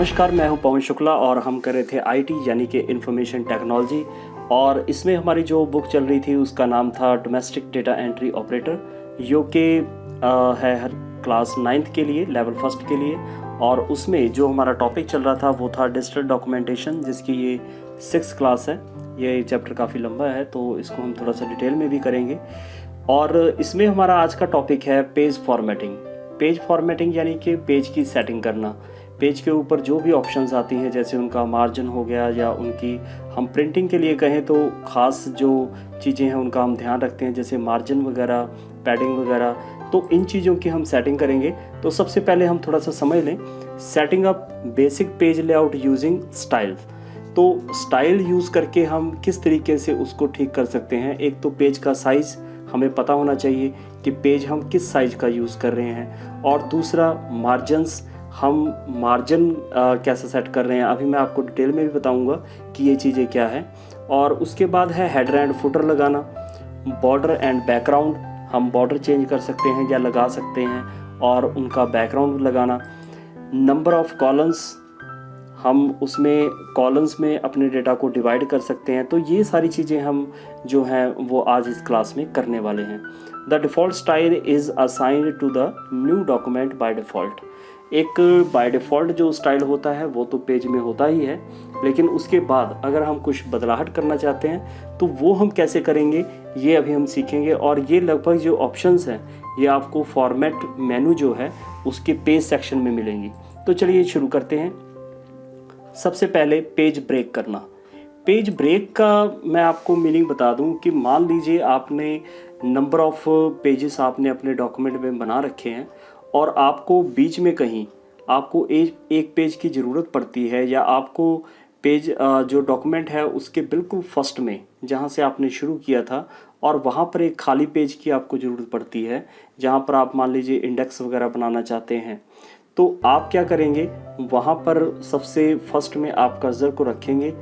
नमस्कार, मैं हूं पवन शुक्ला और हम कर रहे थे आईटी यानी कि इंफॉर्मेशन टेक्नोलॉजी। और इसमें हमारी जो बुक चल रही थी उसका नाम था डोमेस्टिक डेटा एंट्री ऑपरेटर, जो कि है हर क्लास 9th के लिए, लेवल 1 के लिए। और उसमें जो हमारा टॉपिक चल रहा था वो था डिजिटल डॉक्यूमेंटेशन, जिसकी ये 6th क्लास है। ये चैप्टर काफ़ी लंबा है तो इसको हम थोड़ा सा डिटेल में भी करेंगे। और इसमें हमारा आज का टॉपिक है पेज फॉर्मेटिंग। पेज फॉर्मेटिंग यानी कि पेज की सेटिंग करना। पेज के ऊपर जो भी ऑप्शंस आती हैं, जैसे उनका मार्जिन हो गया या उनकी हम प्रिंटिंग के लिए कहें तो ख़ास जो चीज़ें हैं उनका हम ध्यान रखते हैं, जैसे मार्जिन वगैरह, पैडिंग वगैरह। तो इन चीज़ों की हम सेटिंग करेंगे। तो सबसे पहले हम थोड़ा सा समझ लें setting up basic page layout using style. तो स्टाइल यूज़ करके हम किस तरीके से उसको ठीक कर सकते हैं। एक तो पेज का साइज़ हमें पता होना चाहिए कि पेज हम किस साइज़ का यूज़ कर रहे हैं, और दूसरा मार्जिनस, हम मार्जिन कैसे सेट कर रहे हैं। अभी मैं आपको डिटेल में भी बताऊंगा कि ये चीज़ें क्या है। और उसके बाद है हेडर एंड फुटर लगाना, बॉर्डर एंड बैकग्राउंड। हम बॉर्डर चेंज कर सकते हैं या लगा सकते हैं, और उनका बैकग्राउंड लगाना। नंबर ऑफ कॉलम्स, हम उसमें कॉलम्स में अपने डेटा को डिवाइड कर सकते हैं। तो ये सारी चीज़ें हम जो हैं वो आज इस क्लास में करने वाले हैं। The default style is assigned to the new document by default. एक बाय डिफ़ॉल्ट जो स्टाइल होता है वो तो पेज में होता ही है, लेकिन उसके बाद अगर हम कुछ बदलाहट करना चाहते हैं तो वो हम कैसे करेंगे ये अभी हम सीखेंगे। और ये लगभग जो ऑप्शंस हैं ये आपको फॉर्मेट मेनू जो है उसके पेज सेक्शन में मिलेंगी। तो चलिए शुरू करते हैं। सबसे पहले पेज ब्रेक करना। पेज ब्रेक का मैं आपको मीनिंग बता दूं कि मान लीजिए आपने नंबर ऑफ पेजेस आपने अपने डॉक्यूमेंट में बना रखे हैं, और आपको बीच में कहीं आपको एक पेज की ज़रूरत पड़ती है, या आपको पेज जो डॉक्यूमेंट है उसके बिल्कुल फर्स्ट में जहाँ से आपने शुरू किया था, और वहाँ पर एक खाली पेज की आपको ज़रूरत पड़ती है जहाँ पर आप मान लीजिए इंडेक्स वगैरह बनाना चाहते हैं। तो आप क्या करेंगे, वहाँ पर सबसे फर्स्ट में आप कर्सर को रखेंगे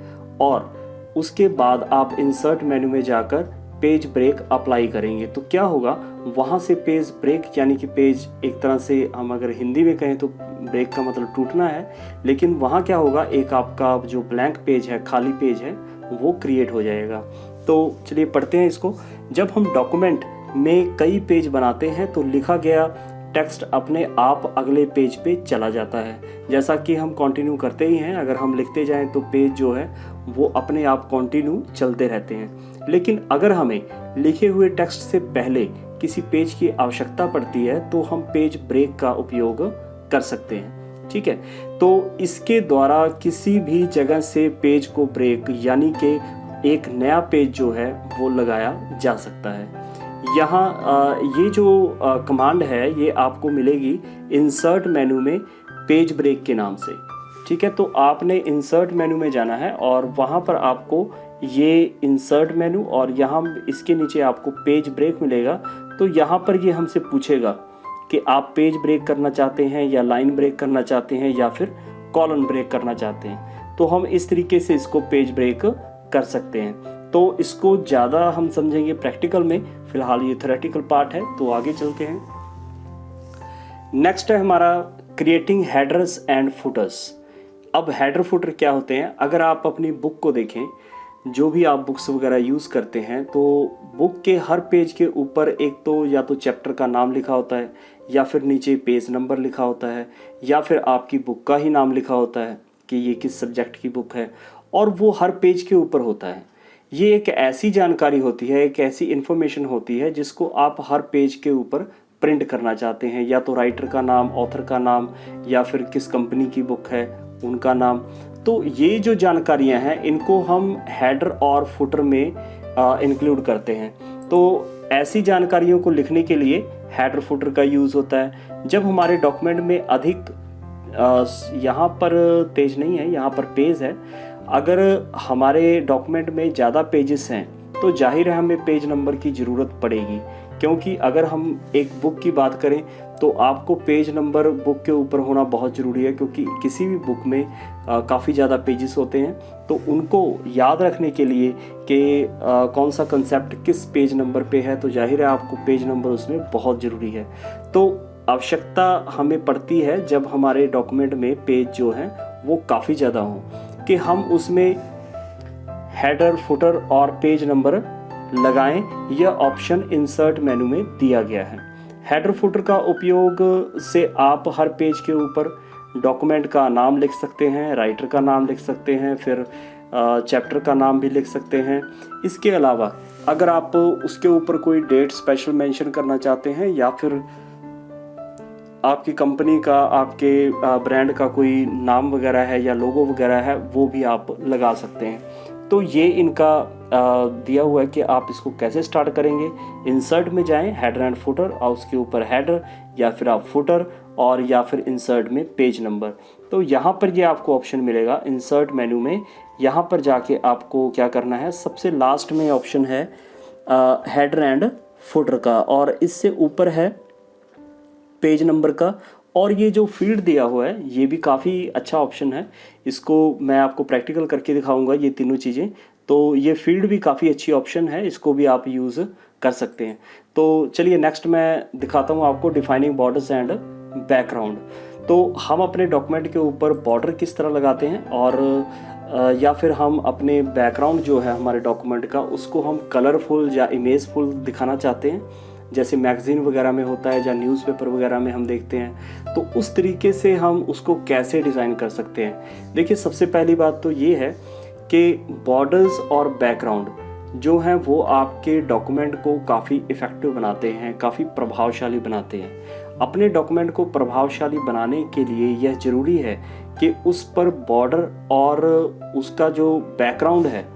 और उसके बाद आप इंसर्ट मेन्यू में जाकर पेज ब्रेक अप्लाई करेंगे। तो क्या होगा, वहाँ से पेज ब्रेक यानी कि पेज, एक तरह से हम अगर हिंदी में कहें तो ब्रेक का मतलब टूटना है, लेकिन वहाँ क्या होगा, एक आपका जो ब्लैंक पेज है, खाली पेज है, वो क्रिएट हो जाएगा। तो चलिए पढ़ते हैं इसको। जब हम डॉक्यूमेंट में कई पेज बनाते हैं तो लिखा गया टेक्स्ट अपने आप अगले पेज पे चला जाता है। जैसा कि हम कंटिन्यू करते ही हैं, अगर हम लिखते जाएं तो पेज जो है वो अपने आप कंटिन्यू चलते रहते हैं। लेकिन अगर हमें लिखे हुए टेक्स्ट से पहले किसी पेज की आवश्यकता पड़ती है तो हम पेज ब्रेक का उपयोग कर सकते हैं। ठीक है, तो इसके द्वारा किसी भी जगह से पेज को ब्रेक यानी कि एक नया पेज जो है वो लगाया जा सकता है। यहाँ ये जो कमांड है ये आपको मिलेगी इंसर्ट मेनू में पेज ब्रेक के नाम से। ठीक है, तो आपने इंसर्ट मेनू में जाना है और वहाँ पर आपको ये इंसर्ट मेनू और यहाँ इसके नीचे आपको पेज ब्रेक मिलेगा। तो यहाँ पर ये हमसे पूछेगा कि आप पेज ब्रेक करना चाहते हैं या लाइन ब्रेक करना चाहते हैं या फिर कॉलम ब्रेक करना चाहते हैं। तो हम इस तरीके से इसको पेज ब्रेक कर सकते हैं। तो इसको ज़्यादा हम समझेंगे प्रैक्टिकल में, फिलहाल ये थ्योरेटिकल पार्ट है। तो आगे चलते हैं। नेक्स्ट है हमारा क्रिएटिंग हेडर्स एंड फुटर्स। अब हेडर फुटर क्या होते हैं, अगर आप अपनी बुक को देखें, जो भी आप बुक्स वगैरह यूज़ करते हैं, तो बुक के हर पेज के ऊपर एक तो या तो चैप्टर का नाम लिखा होता है, या फिर नीचे पेज नंबर लिखा होता है, या फिर आपकी बुक का ही नाम लिखा होता है कि ये किस सब्जेक्ट की बुक है, और वो हर पेज के ऊपर होता है। ये एक ऐसी जानकारी होती है, एक ऐसी इन्फॉर्मेशन होती है जिसको आप हर पेज के ऊपर प्रिंट करना चाहते हैं, या तो राइटर का नाम, ऑथर का नाम, या फिर किस कंपनी की बुक है उनका नाम। तो ये जो जानकारियां हैं इनको हम हेडर और फुटर में इंक्लूड करते हैं। तो ऐसी जानकारियों को लिखने के लिए हेडर फुटर का यूज़ होता है। जब हमारे डॉक्यूमेंट में अधिक यहाँ पर पेज नहीं है, यहाँ पर पेज है, अगर हमारे डॉक्यूमेंट में ज़्यादा पेजेस हैं तो जाहिर है हमें पेज नंबर की ज़रूरत पड़ेगी, क्योंकि अगर हम एक बुक की बात करें तो आपको पेज नंबर बुक के ऊपर होना बहुत ज़रूरी है, क्योंकि किसी भी बुक में काफ़ी ज़्यादा पेजेस होते हैं। तो उनको याद रखने के लिए कि कौन सा कंसेप्ट किस पेज नंबर पे है, तो जाहिर है आपको पेज नंबर उसमें बहुत ज़रूरी है। तो आवश्यकता हमें पड़ती है जब हमारे डॉक्यूमेंट में पेज जो हैं वो काफ़ी ज़्यादा हों कि हम उसमें हेडर, फुटर और पेज नंबर लगाएं। यह ऑप्शन इंसर्ट मेनू में दिया गया है। हेडर फुटर का उपयोग से आप हर पेज के ऊपर डॉक्यूमेंट का नाम लिख सकते हैं, राइटर का नाम लिख सकते हैं, फिर चैप्टर का नाम भी लिख सकते हैं। इसके अलावा अगर आप उसके ऊपर कोई डेट स्पेशल मेंशन करना चाहते हैं या फिर आपकी कंपनी का, आपके ब्रांड का कोई नाम वगैरह है या लोगो वगैरह है, वो भी आप लगा सकते हैं। तो ये इनका दिया हुआ है कि आप इसको कैसे स्टार्ट करेंगे। इंसर्ट में जाएं, हेडर एंड फुटर, और उसके ऊपर हेडर या फिर आप फुटर और या फिर इंसर्ट में पेज नंबर। तो यहाँ पर ये आपको ऑप्शन मिलेगा इंसर्ट मेनू में। यहाँ पर जाके आपको क्या करना है, सबसे लास्ट में ऑप्शन है हेडर एंड फुटर का, और इससे ऊपर है पेज नंबर का। और ये जो फील्ड दिया हुआ है ये भी काफ़ी अच्छा ऑप्शन है। इसको मैं आपको प्रैक्टिकल करके दिखाऊंगा ये तीनों चीज़ें। तो ये फील्ड भी काफ़ी अच्छी ऑप्शन है, इसको भी आप यूज़ कर सकते हैं। तो चलिए नेक्स्ट मैं दिखाता हूँ आपको डिफाइनिंग बॉर्डर्स एंड बैकग्राउंड। तो हम अपने डॉक्यूमेंट के ऊपर बॉर्डर किस तरह लगाते हैं, और या फिर हम अपने बैकग्राउंड जो है हमारे डॉक्यूमेंट का, उसको हम कलरफुल या इमेजफुल दिखाना चाहते हैं, जैसे मैगज़ीन वगैरह में होता है या न्यूज़पेपर वगैरह में हम देखते हैं। तो उस तरीके से हम उसको कैसे डिज़ाइन कर सकते हैं। देखिए, सबसे पहली बात तो ये है कि बॉर्डर्स और बैकग्राउंड जो हैं वो आपके डॉक्यूमेंट को काफ़ी इफ़ेक्टिव बनाते हैं, काफ़ी प्रभावशाली बनाते हैं। अपने डॉक्यूमेंट को प्रभावशाली बनाने के लिए यह ज़रूरी है कि उस पर बॉर्डर और उसका जो बैकग्राउंड है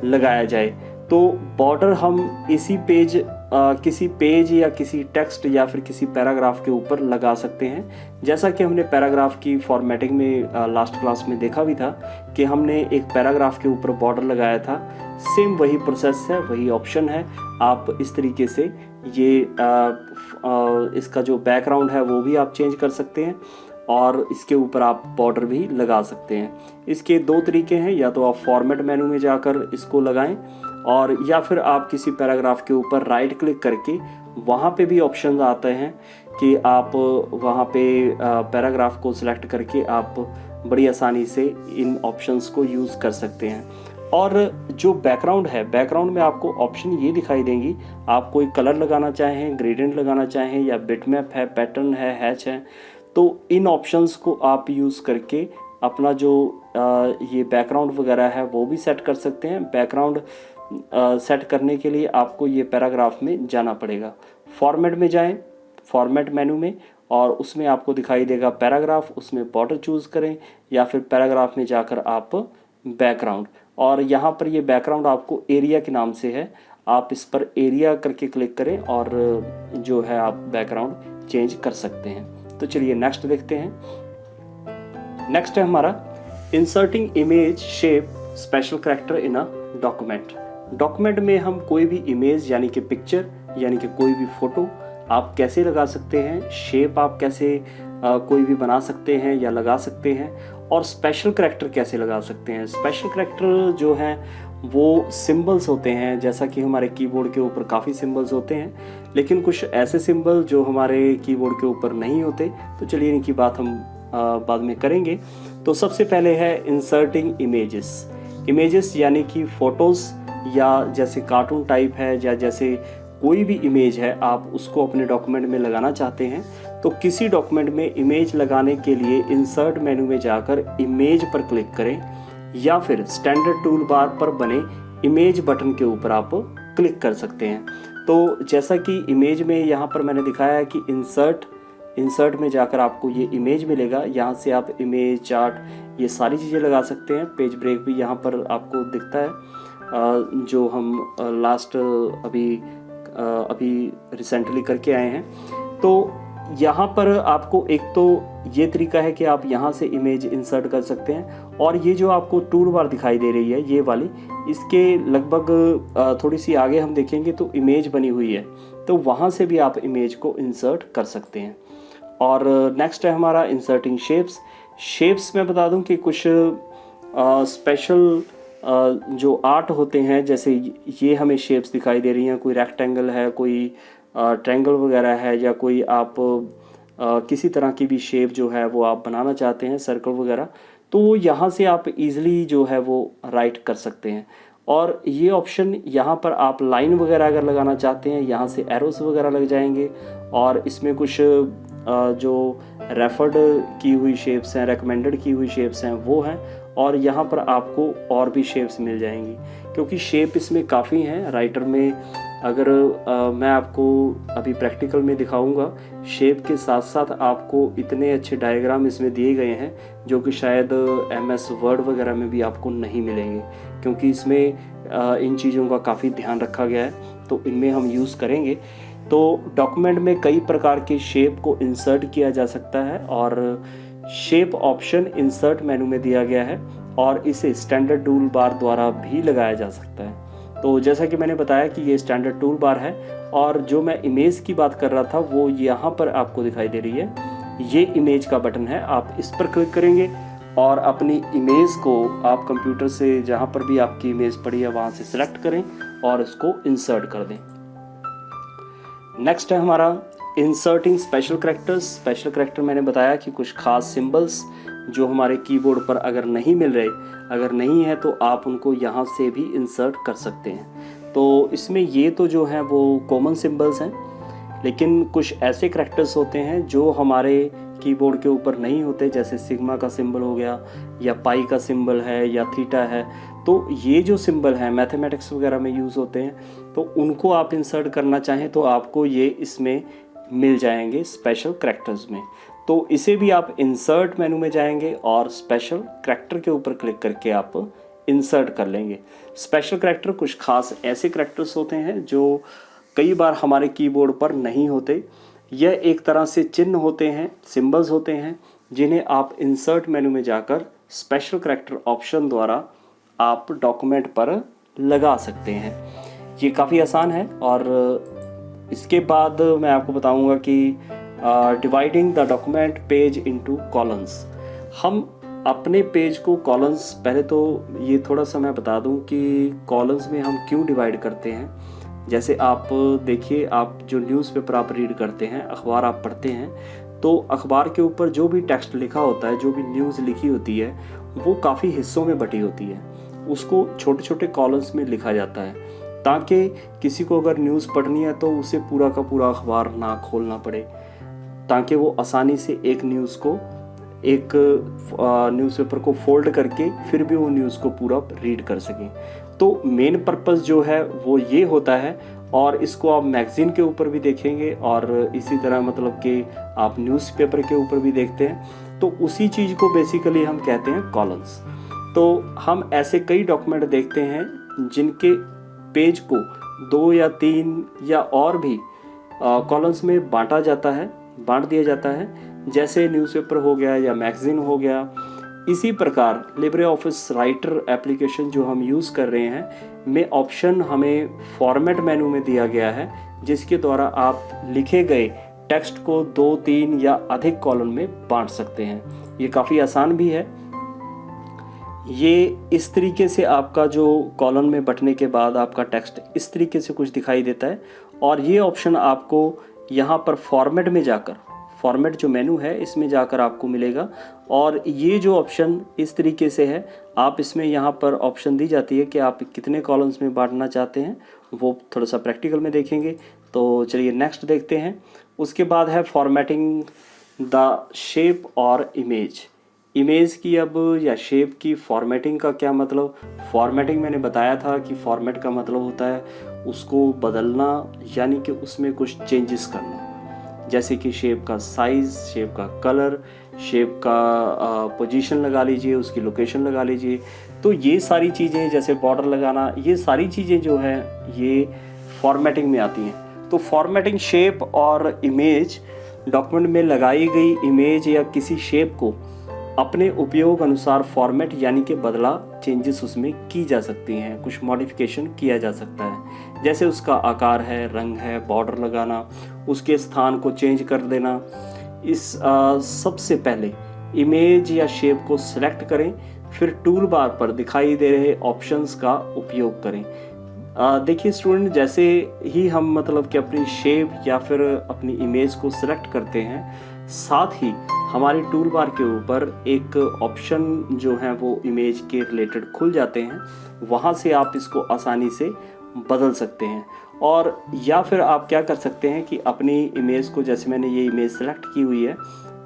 लगाया जाए। तो बॉर्डर हम इसी पेज किसी पेज या किसी टेक्स्ट या फिर किसी पैराग्राफ के ऊपर लगा सकते हैं। जैसा कि हमने पैराग्राफ की फॉर्मेटिंग में लास्ट क्लास में देखा भी था कि हमने एक पैराग्राफ के ऊपर बॉर्डर लगाया था। सेम वही प्रोसेस है, वही ऑप्शन है। आप इस तरीके से ये इसका जो बैकग्राउंड है वो भी आप चेंज कर सकते हैं और इसके ऊपर आप बॉर्डर भी लगा सकते हैं। इसके दो तरीके हैं, या तो आप फॉर्मेट मेनू में जाकर इसको लगाएं, और या फिर आप किसी पैराग्राफ के ऊपर राइट क्लिक करके वहाँ पे भी ऑप्शन आते हैं कि आप वहाँ पे पैराग्राफ को सिलेक्ट करके आप बड़ी आसानी से इन ऑप्शंस को यूज़ कर सकते हैं। और जो बैकग्राउंड है, बैकग्राउंड में आपको ऑप्शन ये दिखाई देंगी, आप कोई कलर लगाना चाहें, ग्रेडियंट लगाना चाहें, या बिटमैप है, पैटर्न है, हैच है, तो इन ऑप्शंस को आप यूज़ करके अपना जो ये बैकग्राउंड वगैरह है वो भी सेट कर सकते हैं। बैकग्राउंड सेट करने के लिए आपको ये पैराग्राफ में जाना पड़ेगा। फॉर्मेट में जाएं, फॉर्मेट मेनू में, और उसमें आपको दिखाई देगा पैराग्राफ, उसमें बॉर्डर चूज़ करें, या फिर पैराग्राफ में जाकर आप बैकग्राउंड, और यहाँ पर ये बैकग्राउंड आपको एरिया के नाम से है, आप इस पर एरिया करके क्लिक करें और जो है आप बैकग्राउंड चेंज कर सकते हैं। तो चलिए नेक्स्ट देखते हैं। नेक्स्ट है हमारा inserting image shape special character in a document. Document में हम कोई भी इमेज यानी कि पिक्चर यानी कि कोई भी फ़ोटो आप कैसे लगा सकते हैं, शेप आप कैसे कोई भी बना सकते हैं या लगा सकते हैं, और स्पेशल कैरेक्टर कैसे लगा सकते हैं। स्पेशल कैरेक्टर जो हैं वो सिंबल्स होते हैं, जैसा कि हमारे कीबोर्ड के ऊपर काफ़ी सिंबल्स होते हैं, लेकिन कुछ ऐसे सिंबल जो हमारे कीबोर्ड के ऊपर नहीं होते। तो चलिए इनकी बात हम बाद में करेंगे। तो सबसे पहले है इंसर्टिंग इमेजेस। इमेजेस यानी कि फ़ोटोज़, या जैसे कार्टून टाइप है, या जैसे कोई भी इमेज है आप उसको अपने डॉक्यूमेंट में लगाना चाहते हैं। तो किसी डॉक्यूमेंट में इमेज लगाने के लिए इंसर्ट मेनू में जाकर इमेज पर क्लिक करें, या फिर स्टैंडर्ड टूल बार पर बने इमेज बटन के ऊपर आप क्लिक कर सकते हैं। तो जैसा कि इमेज में यहाँ पर मैंने दिखाया है कि इंसर्ट में जाकर आपको ये इमेज मिलेगा। यहाँ से आप इमेज, चार्ट, ये सारी चीज़ें लगा सकते हैं। पेज ब्रेक भी यहाँ पर आपको दिखता है, जो हम लास्ट अभी रिसेंटली करके आए हैं। तो यहाँ पर आपको एक तो ये तरीका है कि आप यहाँ से इमेज इंसर्ट कर सकते हैं, और ये जो आपको टूल बार दिखाई दे रही है ये वाली, इसके लगभग थोड़ी सी आगे हम देखेंगे तो इमेज बनी हुई है, तो वहाँ से भी आप इमेज को इंसर्ट कर सकते हैं। और नेक्स्ट है हमारा इंसर्टिंग शेप्स। शेप्स में बता दूं कि कुछ स्पेशल जो आर्ट होते हैं, जैसे ये हमें शेप्स दिखाई दे रही हैं, कोई रेक्टेंगल है, कोई ट्रायंगल वगैरह है, या कोई आप किसी तरह की भी शेप जो है वो आप बनाना चाहते हैं, सर्कल वगैरह, तो यहाँ से आप इजीली जो है वो राइट कर सकते हैं। और ये ऑप्शन यहाँ पर आप लाइन वगैरह अगर लगाना चाहते हैं, यहाँ से एरोस वगैरह लग जाएंगे और इसमें कुछ जो रेफर्ड की हुई शेप्स हैं, रेकमेंडेड की हुई शेप्स हैं वो हैं, और यहाँ पर आपको और भी शेप्स मिल जाएंगी क्योंकि शेप इसमें काफ़ी हैं। राइटर में अगर मैं आपको अभी प्रैक्टिकल में दिखाऊंगा, शेप के साथ साथ आपको इतने अच्छे डायग्राम इसमें दिए गए हैं जो कि शायद MS वर्ड वगैरह में भी आपको नहीं मिलेंगे, क्योंकि इसमें इन चीज़ों का काफ़ी ध्यान रखा गया है, तो इनमें हम यूज़ करेंगे। तो डॉक्यूमेंट में कई प्रकार के शेप को इंसर्ट किया जा सकता है और शेप ऑप्शन इंसर्ट मेनू में दिया गया है और इसे स्टैंडर्ड टूल बार द्वारा भी लगाया जा सकता है। तो जैसा कि मैंने बताया कि ये स्टैंडर्ड टूल बार है, और जो मैं इमेज की बात कर रहा था वो यहाँ पर आपको दिखाई दे रही है। ये इमेज का बटन है, आप इस पर क्लिक करेंगे और अपनी इमेज को आप कंप्यूटर से जहाँ पर भी आपकी इमेज पड़ी है वहाँ से सिलेक्ट करें और इसको इंसर्ट कर दें। नेक्स्ट है हमारा inserting special characters. Special character मैंने बताया कि कुछ खास सिंबल्स जो हमारे कीबोर्ड पर अगर नहीं मिल रहे, अगर नहीं है तो आप उनको यहाँ से भी इंसर्ट कर सकते हैं। तो इसमें ये तो जो है वो कॉमन सिंबल्स हैं, लेकिन कुछ ऐसे कैरेक्टर्स होते हैं जो हमारे कीबोर्ड के ऊपर नहीं होते, जैसे सिग्मा का सिंबल हो गया या पाई का सिंबल है या थीटा है। तो ये जो सिंबल हैं मैथमेटिक्स वगैरह में यूज़ होते हैं, तो उनको आप इंसर्ट करना चाहें तो आपको ये इसमें मिल जाएंगे स्पेशल कैरेक्टर्स में। तो इसे भी आप इंसर्ट मेनू में जाएंगे और स्पेशल कैरेक्टर के ऊपर क्लिक करके आप इंसर्ट कर लेंगे। स्पेशल कैरेक्टर कुछ खास ऐसे कैरेक्टर्स होते हैं जो कई बार हमारे कीबोर्ड पर नहीं होते। यह एक तरह से चिन्ह होते हैं, सिंबल्स होते हैं, जिन्हें आप इंसर्ट मेनू में जाकर स्पेशल कैरेक्टर ऑप्शन द्वारा आप डॉक्यूमेंट पर लगा सकते हैं। ये काफ़ी आसान है। और इसके बाद मैं आपको बताऊंगा कि dividing the document page into columns. हम अपने पेज को कॉलम्स, पहले तो ये थोड़ा सा मैं बता दूं कि कॉलम्स में हम क्यों डिवाइड करते हैं। जैसे आप देखिए, आप जो न्यूज़पेपर आप रीड करते हैं, अखबार आप पढ़ते हैं, तो अखबार के ऊपर जो भी टेक्स्ट लिखा होता है, जो भी न्यूज़ लिखी होती है, वो काफ़ी हिस्सों में बटी होती है। उसको छोटे छोटे कॉलम्स में लिखा जाता है ताकि किसी को अगर न्यूज़ पढ़नी है तो उसे पूरा का पूरा अखबार ना खोलना पड़े, ताकि वो आसानी से एक न्यूज़पेपर को फोल्ड करके फिर भी वो न्यूज़ को पूरा रीड कर सकें। तो मेन पर्पस जो है वो ये होता है, और इसको आप मैगज़ीन के ऊपर भी देखेंगे और इसी तरह मतलब कि आप न्यूज़पेपर के ऊपर भी देखते हैं। तो उसी चीज़ को बेसिकली हम कहते हैं कॉलम्स। तो हम ऐसे कई डॉक्यूमेंट देखते हैं जिनके पेज को 2 या 3 या और भी कॉलम्स में बांट दिया जाता है, जैसे न्यूज़पेपर हो गया या मैगज़ीन हो गया। इसी प्रकार लिब्रे ऑफिस राइटर एप्लीकेशन जो हम यूज़ कर रहे हैं में ऑप्शन हमें फॉर्मेट मेनू में दिया गया है, जिसके द्वारा आप लिखे गए टेक्स्ट को 2, 3 या अधिक कॉलम में बांट सकते हैं। ये काफ़ी आसान भी है। ये इस तरीके से आपका जो कॉलम में बंटने के बाद आपका टेक्स्ट इस तरीके से कुछ दिखाई देता है, और ये ऑप्शन आपको यहाँ पर फॉर्मेट में जाकर, फॉर्मेट जो मेनू है इसमें जाकर आपको मिलेगा। और ये जो ऑप्शन इस तरीके से है, आप इसमें यहाँ पर ऑप्शन दी जाती है कि आप कितने कॉलम्स में बांटना चाहते हैं, वो थोड़ा सा प्रैक्टिकल में देखेंगे। तो चलिए नेक्स्ट देखते हैं। उसके बाद है फॉर्मेटिंग द शेप और इमेज की अब या शेप की फॉर्मेटिंग का क्या मतलब। फॉर्मेटिंग मैंने बताया था कि फॉर्मेट का मतलब होता है उसको बदलना, यानी कि उसमें कुछ चेंजेस करना, जैसे कि शेप का साइज़, शेप का कलर, शेप का पोजीशन लगा लीजिए, उसकी लोकेशन लगा लीजिए। तो ये सारी चीज़ें, जैसे बॉर्डर लगाना, ये सारी चीज़ें जो हैं ये फॉर्मेटिंग में आती हैं। तो फॉर्मेटिंग शेप और इमेज, डॉक्यूमेंट में लगाई गई इमेज या किसी शेप को अपने उपयोग अनुसार फॉर्मेट यानी कि बदला, चेंजेस उसमें की जा सकती हैं, कुछ मॉडिफिकेशन किया जा सकता है। जैसे उसका आकार है, रंग है, बॉर्डर लगाना, उसके स्थान को चेंज कर देना। इस सबसे पहले इमेज या शेप को सिलेक्ट करें, फिर टूल बार पर दिखाई दे रहे ऑप्शंस का उपयोग करें। देखिए स्टूडेंट, जैसे ही हम मतलब कि अपनी शेप या फिर अपनी इमेज को सिलेक्ट करते हैं, साथ ही हमारी टूल बार के ऊपर एक ऑप्शन जो है वो इमेज के रिलेटेड खुल जाते हैं, वहाँ से आप इसको आसानी से बदल सकते हैं। और या फिर आप क्या कर सकते हैं कि अपनी इमेज को, जैसे मैंने ये इमेज सेलेक्ट की हुई है,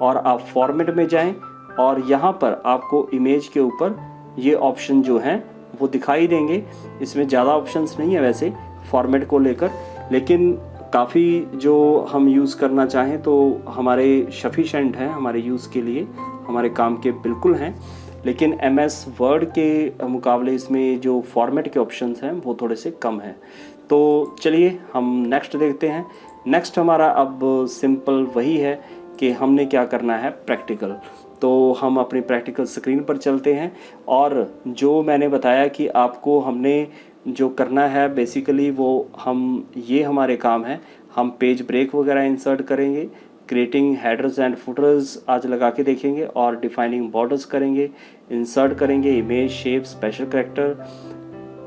और आप फॉर्मेट में जाएं और यहाँ पर आपको इमेज के ऊपर ये ऑप्शन जो हैं वो दिखाई देंगे। इसमें ज़्यादा ऑप्शंस नहीं है वैसे फॉर्मेट को लेकर, लेकिन काफ़ी जो हम यूज़ करना चाहें तो हमारे सफिशेंट हैं, हमारे यूज़ के लिए, हमारे काम के बिल्कुल हैं। लेकिन MS वर्ड के मुकाबले इसमें जो फॉर्मेट के ऑप्शंस हैं वो थोड़े से कम हैं। तो चलिए हम नेक्स्ट देखते हैं। नेक्स्ट हमारा अब सिंपल वही है कि हमने क्या करना है, प्रैक्टिकल। तो हम अपनी प्रैक्टिकल स्क्रीन पर चलते हैं, और जो मैंने बताया कि आपको हमने जो करना है बेसिकली वो ये हमारे काम है। हम पेज ब्रेक वगैरह इंसर्ट करेंगे, क्रिएटिंग हेडर्स एंड फुटर्स आज लगा के देखेंगे, और डिफाइनिंग बॉर्डर्स करेंगे, इंसर्ट करेंगे image, shape, special character,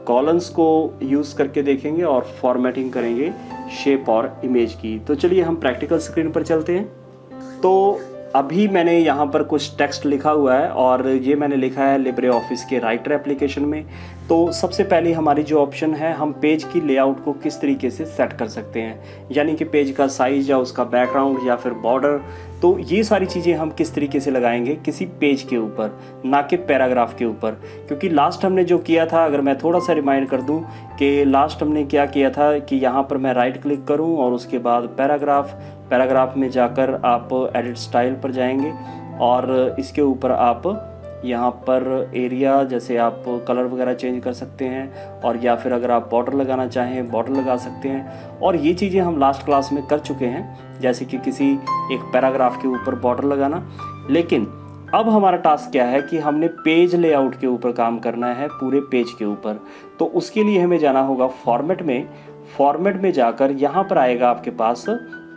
columns को यूज़ करके देखेंगे, और फॉर्मेटिंग करेंगे शेप और इमेज की। तो चलिए हम प्रैक्टिकल स्क्रीन पर चलते हैं। तो अभी मैंने यहाँ पर कुछ टेक्स्ट लिखा हुआ है, और ये मैंने लिखा है लिब्रे ऑफिस के राइटर एप्लीकेशन में। तो सबसे पहले हमारी जो ऑप्शन है, हम पेज की लेआउट को किस तरीके से सेट कर सकते हैं, यानी कि पेज का साइज़ या उसका बैकग्राउंड या फिर बॉर्डर। तो ये सारी चीज़ें हम किस तरीके से लगाएंगे किसी पेज के ऊपर, ना कि पैराग्राफ के ऊपर। क्योंकि लास्ट हमने जो किया था, अगर मैं थोड़ा सा रिमाइंड कर दूं कि लास्ट हमने क्या किया था कि यहाँ पर मैं राइट क्लिक करूँ और उसके बाद पैराग्राफ में जाकर आप एडिट स्टाइल पर जाएंगे, और इसके ऊपर आप यहाँ पर एरिया, जैसे आप कलर वगैरह चेंज कर सकते हैं, और या फिर अगर आप बॉर्डर लगाना चाहें बॉर्डर लगा सकते हैं। और ये चीज़ें हम लास्ट क्लास में कर चुके हैं, जैसे कि किसी एक पैराग्राफ के ऊपर बॉर्डर लगाना। लेकिन अब हमारा टास्क क्या है कि हमने पेज लेआउट के ऊपर काम करना है, पूरे पेज के ऊपर। तो उसके लिए हमें जाना होगा फॉर्मेट में जाकर यहाँ पर आएगा आपके पास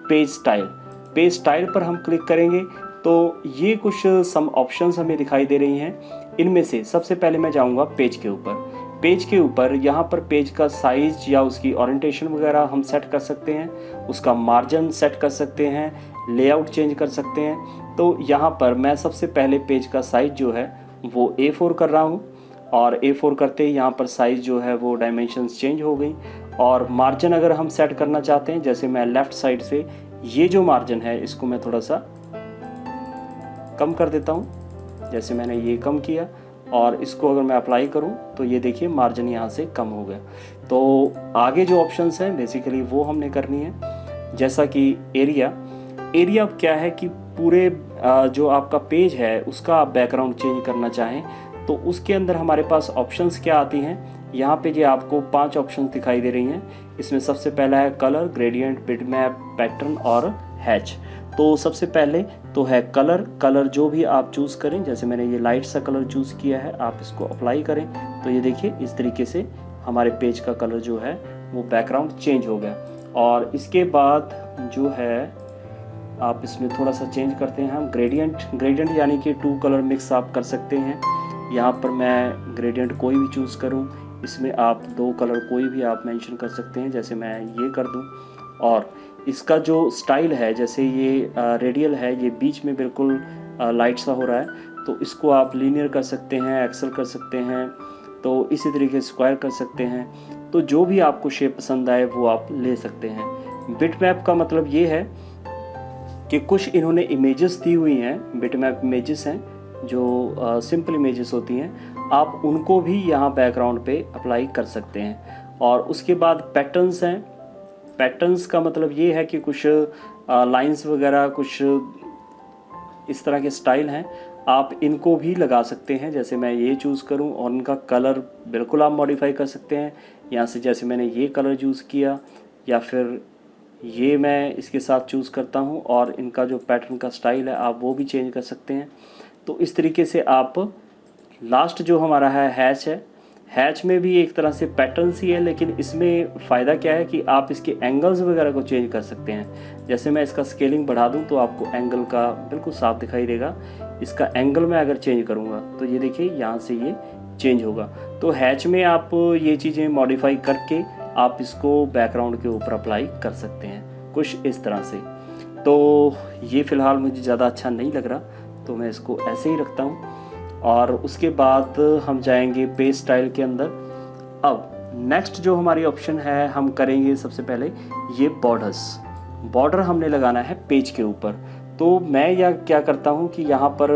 पेज स्टाइल पर हम क्लिक करेंगे। तो ये कुछ सम ऑप्शंस हमें दिखाई दे रही हैं। इनमें से सबसे पहले मैं जाऊंगा पेज के ऊपर यहाँ पर पेज का साइज या उसकी ओरिएंटेशन वगैरह हम सेट कर सकते हैं, उसका मार्जिन सेट कर सकते हैं, लेआउट चेंज कर सकते हैं। तो यहाँ पर मैं सबसे पहले पेज का साइज जो है वो A4 कर रहा हूँ, और A4 करते ही यहाँ पर साइज जो है वो डायमेंशंस चेंज हो गई। और मार्जिन अगर हम सेट करना चाहते हैं, जैसे मैं लेफ़्ट साइड से ये जो मार्जिन है इसको मैं थोड़ा सा कम कर देता हूँ, जैसे मैंने ये कम किया, और इसको अगर मैं अप्लाई करूँ तो ये देखिए मार्जिन यहाँ से कम हो गया। तो आगे जो ऑप्शंस हैं बेसिकली वो हमने करनी है, जैसा कि एरिया क्या है कि पूरे जो आपका पेज है उसका आप बैकग्राउंड चेंज करना चाहें तो उसके अंदर हमारे पास ऑप्शंस क्या आती हैं। यहाँ पे जो आपको 5 ऑप्शन दिखाई दे रही हैं, इसमें सबसे पहला है कलर, ग्रेडियंट, बिटमैप, पैटर्न और हैच। तो सबसे पहले तो है कलर जो भी आप चूज़ करें, जैसे मैंने ये लाइट सा कलर चूज़ किया है, आप इसको अप्लाई करें तो ये देखिए इस तरीके से हमारे पेज का कलर जो है वो बैकग्राउंड चेंज हो गया। और इसके बाद जो है आप इसमें थोड़ा सा चेंज करते हैं हम ग्रेडियंट यानी कि 2 कलर मिक्स आप कर सकते हैं। यहाँ पर मैं ग्रेडियंट कोई भी चूज़ करूँ, इसमें आप 2 कलर कोई भी आप मेंशन कर सकते हैं, जैसे मैं ये कर दूँ। और इसका जो स्टाइल है, जैसे ये रेडियल है, ये बीच में बिल्कुल लाइट सा हो रहा है, तो इसको आप लीनियर कर सकते हैं, एक्सल कर सकते हैं, तो इसी तरीके से स्क्वायर कर सकते हैं। तो जो भी आपको शेप पसंद आए वो आप ले सकते हैं। बिटमैप का मतलब ये है कि कुछ इन्होंने इमेजेस दी हुई हैं, बिटमैप इमेजेस हैं जो सिंपल इमेजेस होती हैं, आप उनको भी यहाँ बैकग्राउंड पे अप्लाई कर सकते हैं। और उसके बाद पैटर्न्स हैं। पैटर्न्स का मतलब ये है कि कुछ लाइंस वगैरह, कुछ इस तरह के स्टाइल हैं, आप इनको भी लगा सकते हैं। जैसे मैं ये चूज़ करूं और इनका कलर बिल्कुल आप मॉडिफाई कर सकते हैं यहाँ से, जैसे मैंने ये कलर चूज़ किया या फिर ये मैं इसके साथ चूज़ करता हूं, और इनका जो पैटर्न का स्टाइल है आप वो भी चेंज कर सकते हैं। तो इस तरीके से आप लास्ट जो हमारा है हैच में भी एक तरह से पैटर्न्स ही है, लेकिन इसमें फ़ायदा क्या है कि आप इसके एंगल्स वगैरह को चेंज कर सकते हैं। जैसे मैं इसका स्केलिंग बढ़ा दूं तो आपको एंगल का बिल्कुल साफ दिखाई देगा। इसका एंगल मैं अगर चेंज करूंगा तो ये देखिए यहाँ से ये चेंज होगा। तो हैच में आप ये चीज़ें मॉडिफाई करके आप इसको बैकग्राउंड के ऊपर अप्लाई कर सकते हैं, कुछ इस तरह से। तो ये फ़िलहाल मुझे ज़्यादा अच्छा नहीं लग रहा, तो मैं इसको ऐसे ही रखता हूँ। और उसके बाद हम जाएंगे पेज स्टाइल के अंदर। अब नेक्स्ट जो हमारी ऑप्शन है, हम करेंगे सबसे पहले ये बॉर्डर हमने लगाना है पेज के ऊपर। तो मैं यह क्या करता हूँ कि यहाँ पर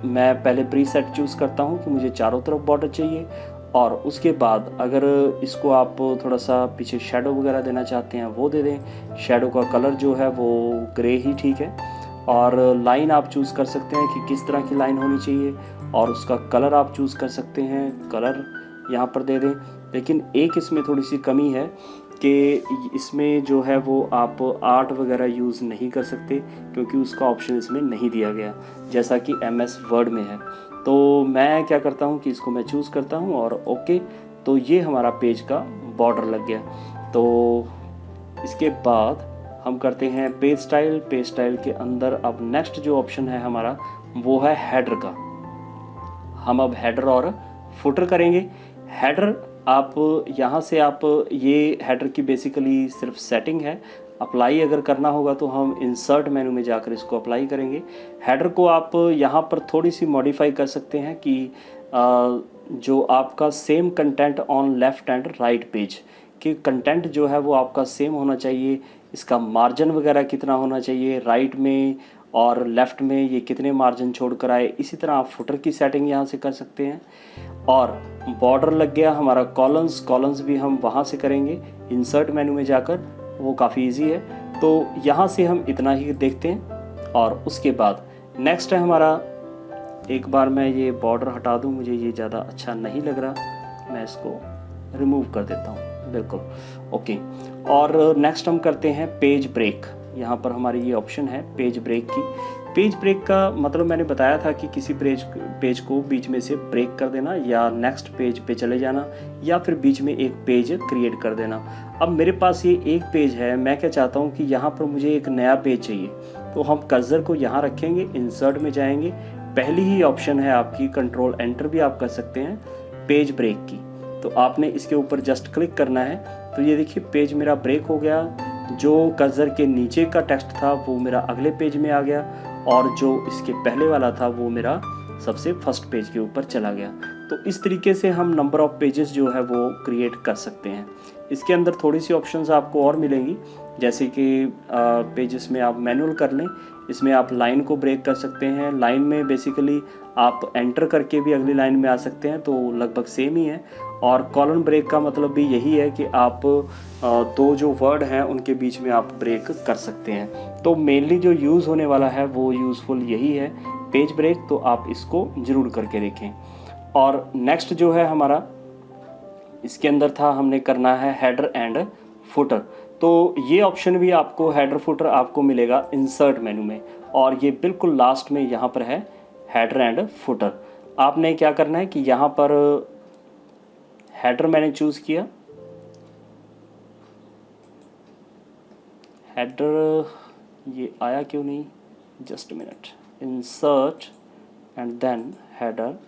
मैं पहले प्रीसेट चूज़ करता हूँ कि मुझे चारों तरफ बॉर्डर चाहिए, और उसके बाद अगर इसको आप थोड़ा सा पीछे शेडो वगैरह देना चाहते हैं वो दे दें। शेडो का कलर जो है वो ग्रे ही ठीक है। और लाइन आप चूज़ कर सकते हैं कि किस तरह की लाइन होनी चाहिए, और उसका कलर आप चूज़ कर सकते हैं, कलर यहाँ पर दे दें। लेकिन एक इसमें थोड़ी सी कमी है कि इसमें जो है वो आप आर्ट वगैरह यूज़ नहीं कर सकते, क्योंकि उसका ऑप्शन इसमें नहीं दिया गया जैसा कि MS वर्ड में है। तो मैं क्या करता हूँ कि इसको मैं चूज़ करता हूँ और ओके, तो ये हमारा पेज का बॉर्डर लग गया। तो इसके बाद हम करते हैं पेज स्टाइल के अंदर अब नेक्स्ट जो ऑप्शन है हमारा वो है हेडर का। हम अब हेडर और फुटर करेंगे। हेडर आप यहाँ से आप ये हेडर की बेसिकली सिर्फ सेटिंग है। अप्लाई अगर करना होगा तो हम इंसर्ट मेनू में जाकर इसको अप्लाई करेंगे। हेडर को आप यहाँ पर थोड़ी सी मॉडिफाई कर सकते हैं कि जो आपका same content on left and right page, कि कंटेंट जो है वो आपका सेम होना चाहिए। इसका मार्जिन वगैरह कितना होना चाहिए, राइट में और लेफ़्ट में ये कितने मार्जिन छोड़ कर आए। इसी तरह आप फुटर की सेटिंग यहाँ से कर सकते हैं। और बॉर्डर लग गया हमारा, कॉलम्स भी हम वहाँ से करेंगे इंसर्ट मेनू में जाकर, वो काफ़ी इजी है। तो यहाँ से हम इतना ही देखते हैं। और उसके बाद नेक्स्ट है हमारा, एक बार मैं ये बॉर्डर हटा दूँ, मुझे ये ज़्यादा अच्छा नहीं लग रहा, मैं इसको रिमूव कर देता हूँ। बिल्कुल ओके। और नेक्स्ट हम करते हैं पेज ब्रेक। यहाँ पर हमारी ये ऑप्शन है पेज ब्रेक की। पेज ब्रेक का मतलब मैंने बताया था कि किसी पेज को बीच में से ब्रेक कर देना, या नेक्स्ट पेज पे चले जाना, या फिर बीच में एक पेज क्रिएट कर देना। अब मेरे पास ये एक पेज है, मैं क्या चाहता हूँ कि यहाँ पर मुझे एक नया पेज चाहिए। तो हम कर्सर को यहाँ रखेंगे, इंसर्ट में जाएंगे, पहली ही ऑप्शन है आपकी, कंट्रोल एंटर भी आप कर सकते हैं, पेज ब्रेक की। तो आपने इसके ऊपर जस्ट क्लिक करना है। तो ये देखिए पेज मेरा ब्रेक हो गया। जो कर्सर के नीचे का टेक्स्ट था वो मेरा अगले पेज में आ गया, और जो इसके पहले वाला था वो मेरा सबसे फर्स्ट पेज के ऊपर चला गया। तो इस तरीके से हम नंबर ऑफ़ पेजेस जो है वो क्रिएट कर सकते हैं। इसके अंदर थोड़ी सी ऑप्शंस आपको और मिलेंगी, जैसे कि पेजेस में आप मैनुअल कर लें। इसमें आप लाइन को ब्रेक कर सकते हैं। लाइन में बेसिकली आप एंटर करके भी अगली लाइन में आ सकते हैं, तो लगभग सेम ही है। और कॉलम ब्रेक का मतलब भी यही है कि आप दो जो वर्ड हैं उनके बीच में आप ब्रेक कर सकते हैं। तो मेनली जो यूज़ होने वाला है वो यूज़फुल यही है, पेज ब्रेक। तो आप इसको ज़रूर करके देखें। और नेक्स्ट जो है हमारा, इसके अंदर था हमने करना है हेडर एंड फुटर। तो ये ऑप्शन भी आपको, हेडर फुटर आपको मिलेगा इंसर्ट मेनू में, और ये बिल्कुल लास्ट में यहाँ पर है हेडर एंड फुटर। आपने क्या करना है कि यहाँ पर हेडर मैंने चूज़ किया, हेडर ये आया क्यों नहीं, just minute, insert and then header,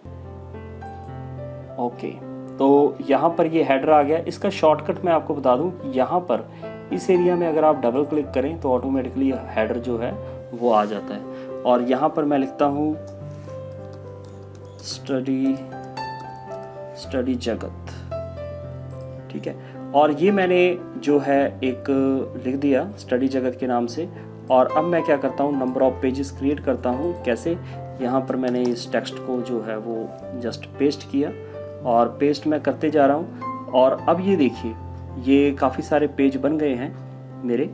okay. तो यहाँ पर ये हेडर आ गया। इसका शॉर्टकट मैं आपको बता दूँ, यहाँ पर इस एरिया में अगर आप डबल क्लिक करें तो ऑटोमेटिकली हेडर जो है वो आ जाता है। और यहाँ पर मैं लिखता हूँ स्टडी जगत, ठीक है। और ये मैंने जो है एक लिख दिया स्टडी जगत के नाम से। और अब मैं क्या करता हूँ, नंबर ऑफ पेजेस क्रिएट करता हूँ। कैसे, यहाँ पर मैंने इस टेक्स्ट को जो है वो जस्ट पेस्ट किया, और पेस्ट मैं करते जा रहा हूँ। और अब ये देखिए, ये काफ़ी सारे पेज बन गए हैं मेरे,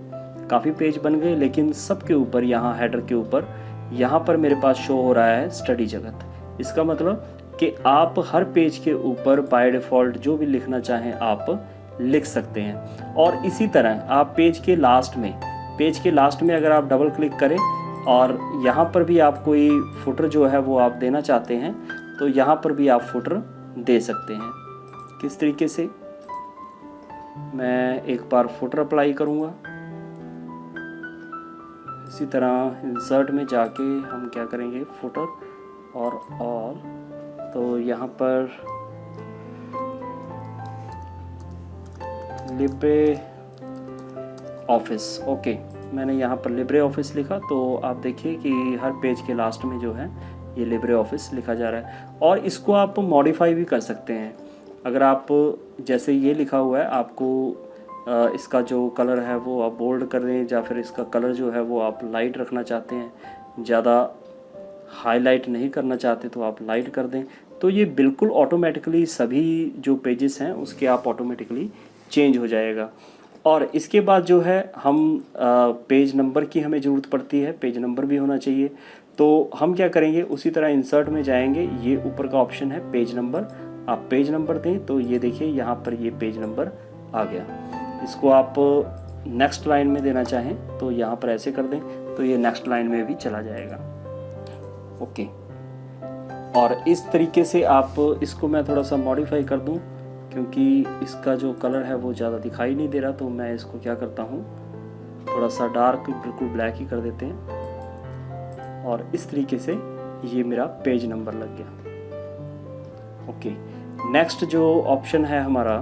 काफ़ी पेज बन गए। लेकिन सबके ऊपर, यहाँ हेडर के ऊपर, यहाँ पर मेरे पास शो हो रहा है स्टडी जगत। इसका मतलब कि आप हर पेज के ऊपर बाय डिफ़ॉल्ट जो भी लिखना चाहें आप लिख सकते हैं। और इसी तरह आप पेज के लास्ट में अगर आप डबल क्लिक करें और यहाँ पर भी आप कोई फुटर जो है वो आप देना चाहते हैं, तो यहाँ पर भी आप फुटर दे सकते हैं। किस तरीके से, मैं एक बार फुटर अप्लाई करूँगा। इसी तरह इंसर्ट में जाके हम क्या करेंगे, फुटर और तो यहाँ पर लिब्रे ऑफिस, ओके। मैंने यहाँ पर लिब्रे ऑफिस लिखा तो आप देखिए कि हर पेज के लास्ट में जो है ये लिब्रे ऑफिस लिखा जा रहा है। और इसको आप मॉडिफाई भी कर सकते हैं। अगर आप जैसे ये लिखा हुआ है, आपको इसका जो कलर है वो आप बोल्ड कर दें, या फिर इसका कलर जो है वो आप लाइट रखना चाहते हैं, ज़्यादा हाईलाइट नहीं करना चाहते तो आप लाइट कर दें। तो ये बिल्कुल ऑटोमेटिकली सभी जो पेजेस हैं उसके आप ऑटोमेटिकली चेंज हो जाएगा। और इसके बाद जो है हम पेज नंबर की हमें ज़रूरत पड़ती है, पेज नंबर भी होना चाहिए। तो हम क्या करेंगे, उसी तरह इंसर्ट में जाएंगे, ये ऊपर का ऑप्शन है पेज नंबर, आप पेज नंबर दें तो ये देखिए यहाँ पर ये पेज नंबर आ गया। इसको आप नेक्स्ट लाइन में देना चाहें तो यहाँ पर ऐसे कर दें तो ये नेक्स्ट लाइन में भी चला जाएगा। ओके, और इस तरीके से आप इसको मैं थोड़ा सा मॉडिफाई कर दूं, क्योंकि इसका जो कलर है वो ज़्यादा दिखाई नहीं दे रहा, तो मैं इसको क्या करता हूँ, थोड़ा सा डार्क बिल्कुल ब्लैक ही कर देते हैं। और इस तरीके से ये मेरा पेज नंबर लग गया। ओके, नेक्स्ट जो ऑप्शन है हमारा,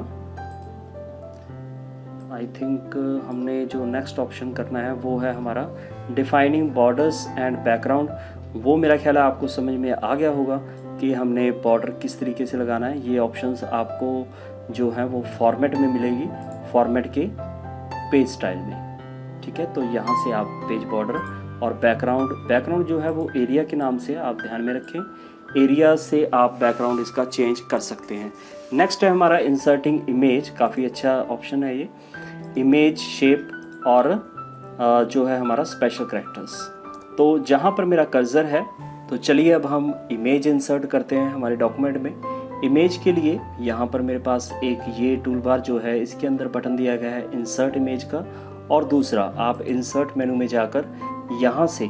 आई थिंक हमने जो नेक्स्ट ऑप्शन करना है वो है हमारा डिफाइनिंग बॉर्डर्स एंड बैकग्राउंड। वो मेरा ख्याल है आपको समझ में आ गया होगा कि हमने बॉर्डर किस तरीके से लगाना है। ये ऑप्शंस आपको जो है वो फॉर्मेट में मिलेगी, फॉर्मेट के पेज स्टाइल में। ठीक है, तो यहाँ से आप पेज बॉर्डर और बैकग्राउंड जो है वो एरिया के नाम से आप ध्यान में रखें, एरिया से आप बैकग्राउंड इसका चेंज कर सकते हैं। नेक्स्ट है हमारा इंसर्टिंग इमेज, काफ़ी अच्छा ऑप्शन है ये, इमेज शेप और जो है हमारा स्पेशल कैरेक्टर्स। तो जहाँ पर मेरा कर्सर है, तो चलिए अब हम इमेज इंसर्ट करते हैं हमारे डॉक्यूमेंट में। इमेज के लिए यहाँ पर मेरे पास एक ये टूल बार जो है, इसके अंदर बटन दिया गया है इंसर्ट इमेज का, और दूसरा आप इंसर्ट मेनू में जाकर यहाँ से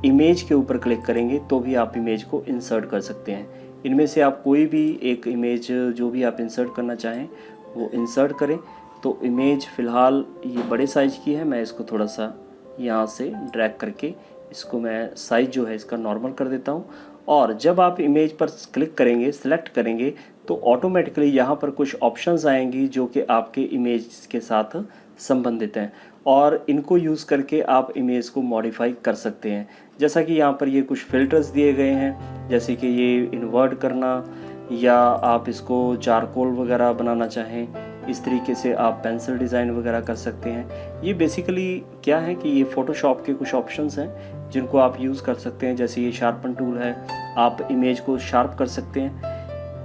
इमेज के ऊपर क्लिक करेंगे तो भी आप इमेज को इंसर्ट कर सकते हैं। इनमें से आप कोई भी एक इमेज जो भी आप इंसर्ट करना चाहें वो इंसर्ट करें। तो इमेज फ़िलहाल ये बड़े साइज़ की है, मैं इसको थोड़ा सा यहाँ से ड्रैग करके इसको मैं साइज़ जो है इसका नॉर्मल कर देता हूँ। और जब आप इमेज पर क्लिक करेंगे, सेलेक्ट करेंगे, तो ऑटोमेटिकली यहाँ पर कुछ ऑप्शंस आएंगी जो कि आपके इमेज के साथ संबंधित हैं, और इनको यूज़ करके आप इमेज को मॉडिफाई कर सकते हैं। जैसा कि यहाँ पर ये कुछ फ़िल्टर्स दिए गए हैं, जैसे कि ये इन्वर्ट करना, या आप इसको चारकोल वगैरह बनाना चाहें, इस तरीके से आप पेंसिल डिज़ाइन वगैरह कर सकते हैं। ये बेसिकली क्या है कि ये फ़ोटोशॉप के कुछ ऑप्शंस हैं जिनको आप यूज़ कर सकते हैं। जैसे ये शार्पन टूल है, आप इमेज को शार्प कर सकते हैं।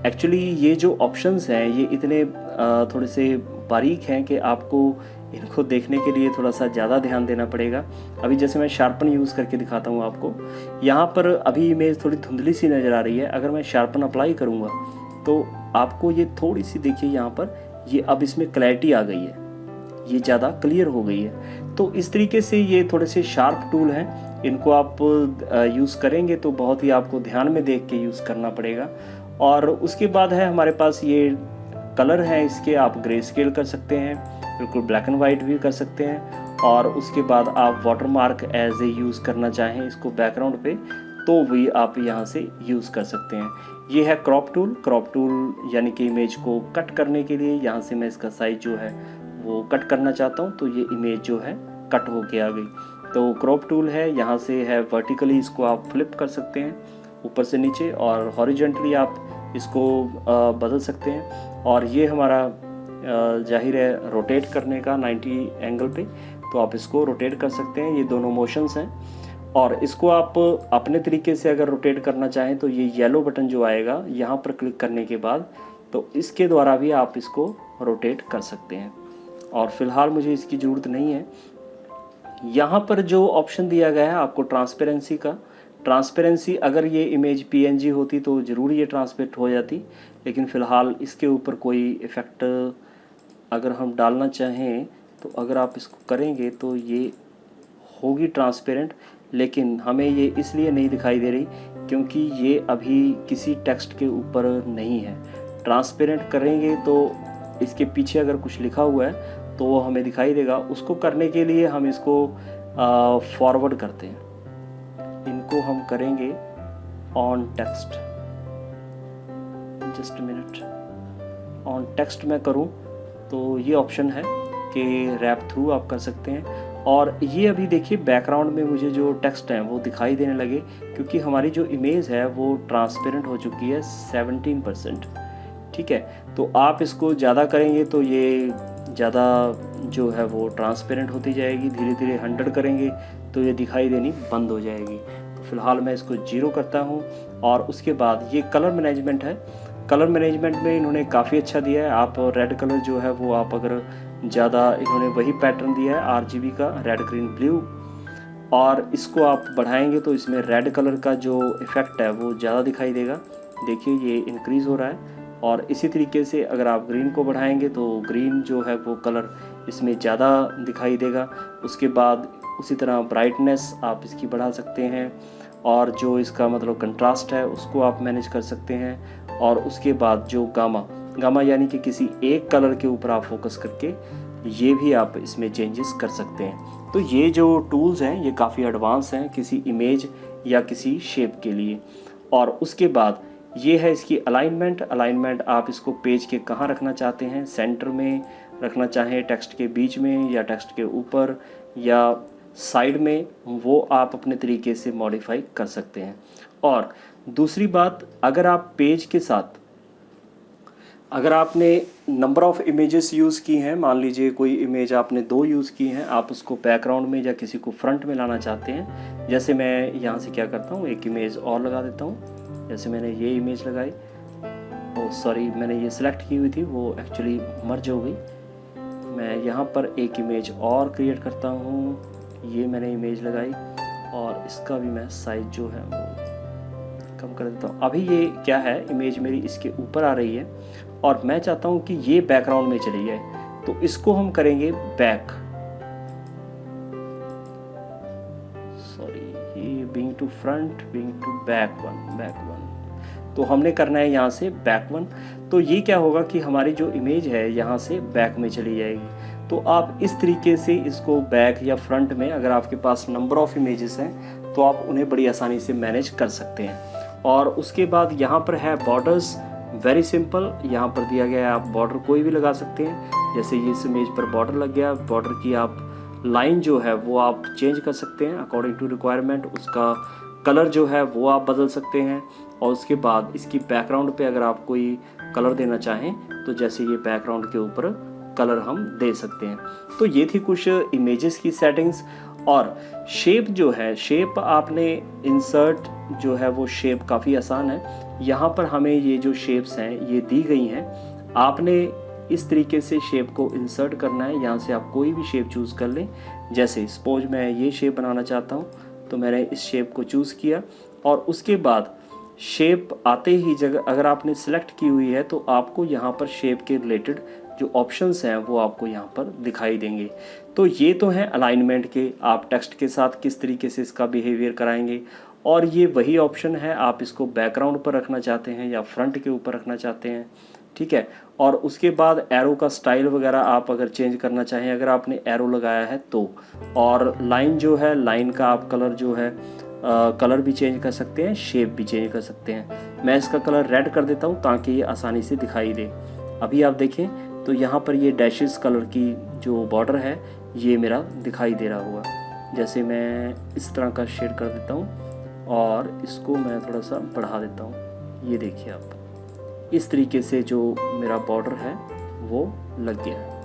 एक्चुअली ये जो ऑप्शंस हैं ये इतने थोड़े से बारीक हैं कि आपको इनको देखने के लिए थोड़ा सा ज़्यादा ध्यान देना पड़ेगा। अभी जैसे मैं शार्पन यूज़ करके दिखाता हूँ आपको, यहाँ पर अभी इमेज थोड़ी धुंधली सी नज़र आ रही है। अगर मैं शार्पन अप्लाई करूँगा तो आपको ये थोड़ी सी, देखिए यहाँ पर ये अब इसमें क्लैरिटी आ गई है, ये ज़्यादा क्लियर हो गई है। तो इस तरीके से ये थोड़े से शार्प टूल हैं, इनको आप यूज़ करेंगे तो बहुत ही आपको ध्यान में देख के यूज़ करना पड़ेगा। और उसके बाद है हमारे पास ये कलर है, इसके आप ग्रे स्केल कर सकते हैं, बिल्कुल ब्लैक एंड वाइट भी कर सकते हैं। और उसके बाद आप watermark as a use करना चाहें इसको बैकग्राउंड पे, तो भी आप यहाँ से यूज़ कर सकते हैं। ये है क्रॉप टूल यानी कि इमेज को कट करने के लिए। यहाँ से मैं इसका साइज जो है वो कट करना चाहता हूँ तो ये इमेज जो है कट होके आ गई। तो क्रॉप टूल है, यहाँ से है वर्टिकली इसको आप फ्लिप कर सकते हैं ऊपर से नीचे, और हॉरिजॉन्टली आप इसको बदल सकते हैं। और ये हमारा जाहिर है रोटेट करने का 90 एंगल पे, तो आप इसको रोटेट कर सकते हैं। ये दोनों मोशंस हैं, और इसको आप अपने तरीके से अगर रोटेट करना चाहें तो ये येलो बटन जो आएगा यहाँ पर क्लिक करने के बाद, तो इसके द्वारा भी आप इसको रोटेट कर सकते हैं। और फ़िलहाल मुझे इसकी ज़रूरत नहीं है। यहाँ पर जो ऑप्शन दिया गया है आपको ट्रांसपेरेंसी का, ट्रांसपेरेंसी अगर ये इमेज PNG होती तो ज़रूर ये ट्रांसपेरेंट हो जाती, लेकिन फ़िलहाल इसके ऊपर कोई इफ़ेक्ट अगर हम डालना चाहें तो अगर आप इसको करेंगे तो ये होगी ट्रांसपेरेंट, लेकिन हमें ये इसलिए नहीं दिखाई दे रही क्योंकि ये अभी किसी टेक्स्ट के ऊपर नहीं है। ट्रांसपेरेंट करेंगे तो इसके पीछे अगर कुछ लिखा हुआ है तो वो हमें दिखाई देगा। उसको करने के लिए हम इसको फॉरवर्ड करते हैं, इनको हम करेंगे on text, just minute. On text में करूं तो ये ऑप्शन है कि रैप थ्रू आप कर सकते हैं, और ये अभी देखिए बैकग्राउंड में मुझे जो टेक्स्ट हैं वो दिखाई देने लगे, क्योंकि हमारी जो इमेज है वो ट्रांसपेरेंट हो चुकी है 17%। ठीक है, तो आप इसको ज़्यादा करेंगे तो ये ज़्यादा जो है वो ट्रांसपेरेंट होती जाएगी, धीरे धीरे 100 करेंगे तो ये दिखाई देनी बंद हो जाएगी। तो फिलहाल मैं इसको 0 करता हूँ। और उसके बाद ये कलर मैनेजमेंट है। कलर मैनेजमेंट में इन्होंने काफ़ी अच्छा दिया है। आप रेड कलर जो है वो आप अगर ज़्यादा, इन्होंने वही पैटर्न दिया है RGB का, रेड ग्रीन ब्लू, और इसको आप बढ़ाएंगे तो इसमें रेड कलर का जो इफ़ेक्ट है वो ज़्यादा दिखाई देगा। देखिए ये इंक्रीज़ हो रहा है। और इसी तरीके से अगर आप ग्रीन को बढ़ाएंगे तो ग्रीन जो है वो कलर इसमें ज़्यादा दिखाई देगा। उसके बाद उसी तरह ब्राइटनेस आप इसकी बढ़ा सकते हैं, और जो इसका मतलब कंट्रास्ट है उसको आप मैनेज कर सकते हैं। और उसके बाद जो गामा यानी कि किसी एक कलर के ऊपर आप फोकस करके ये भी आप इसमें चेंजेस कर सकते हैं। तो ये जो टूल्स हैं ये काफ़ी एडवांस हैं किसी इमेज या किसी शेप के लिए। और उसके बाद ये है इसकी अलाइनमेंट आप इसको पेज के कहाँ रखना चाहते हैं, सेंटर में रखना चाहें, टेक्स्ट के बीच में, या टेक्स्ट के ऊपर, या साइड में, वो आप अपने तरीके से मॉडिफाई कर सकते हैं। और दूसरी बात, अगर आप पेज के साथ अगर आपने नंबर ऑफ़ इमेजेस यूज़ की हैं, मान लीजिए कोई इमेज आपने 2 यूज़ की हैं, आप उसको बैकग्राउंड में या किसी को फ्रंट में लाना चाहते हैं, जैसे मैं यहाँ से क्या करता हूँ, एक इमेज और लगा देता हूँ। जैसे मैंने ये इमेज लगाई, सॉरी मैंने ये सिलेक्ट की हुई थी, वो एक्चुअली मर्ज हो गई। मैं यहाँ पर एक इमेज और क्रिएट करता हूँ, ये मैंने इमेज लगाई, और इसका भी मैं साइज जो है वो कम कर देता हूँ। अभी ये क्या है, इमेज मेरी इसके ऊपर आ रही है और मैं चाहता हूँ कि ये बैकग्राउंड में चली जाए, तो इसको हम करेंगे बैक, सॉरी ये bring to front, bring to back one, तो हमने करना है यहाँ से बैक वन। तो ये क्या होगा कि हमारी जो इमेज है यहाँ से बैक में चली जाएगी। तो आप इस तरीके से इसको बैक या फ्रंट में, अगर आपके पास नंबर ऑफ़ इमेजेस हैं तो आप उन्हें बड़ी आसानी से मैनेज कर सकते हैं। और उसके बाद यहाँ पर है बॉर्डर्स, वेरी सिंपल, यहाँ पर दिया गया है, आप बॉर्डर कोई भी लगा सकते हैं। जैसे ये इस इमेज पर बॉर्डर लग गया, बॉर्डर की आप लाइन जो है वो आप चेंज कर सकते हैं अकॉर्डिंग टू रिक्वायरमेंट, उसका कलर जो है वो आप बदल सकते हैं। और उसके बाद इसकी बैकग्राउंड पे अगर आप कोई कलर देना चाहें तो जैसे ये बैकग्राउंड के ऊपर कलर हम दे सकते हैं। तो ये थी कुछ इमेजेस की सेटिंग्स। और शेप जो है, शेप आपने इंसर्ट जो है वो शेप काफ़ी आसान है। यहाँ पर हमें ये जो शेप्स हैं ये दी गई हैं, आपने इस तरीके से शेप को इंसर्ट करना है। यहाँ से आप कोई भी शेप चूज़ कर लें। जैसे सपोज मैं ये शेप बनाना चाहता हूँ तो मैंने इस शेप को चूज़ किया, और उसके बाद शेप आते ही जगह अगर आपने सेलेक्ट की हुई है तो आपको यहाँ पर शेप के रिलेटेड जो ऑप्शंस हैं वो आपको यहाँ पर दिखाई देंगे। तो ये तो हैं अलाइनमेंट के, आप टेक्स्ट के साथ किस तरीके से इसका बिहेवियर कराएंगे। और ये वही ऑप्शन है, आप इसको बैकग्राउंड पर रखना चाहते हैं या फ्रंट के ऊपर रखना चाहते हैं, ठीक है। और उसके बाद एरो का स्टाइल वगैरह आप अगर चेंज करना चाहें, अगर आपने एरो लगाया है तो, और लाइन जो है, लाइन का आप कलर जो है कलर भी चेंज कर सकते हैं, शेप भी चेंज कर सकते हैं। मैं इसका कलर रेड कर देता हूँ ताकि ये आसानी से दिखाई दे। अभी आप देखें तो यहाँ पर ये डैशेस कलर की जो बॉर्डर है ये मेरा दिखाई दे रहा होगा। जैसे मैं इस तरह का शेड कर देता हूँ और इसको मैं थोड़ा सा बढ़ा देता हूँ, ये देखिए आप, इस तरीके से जो मेरा बॉर्डर है वो लग गया है।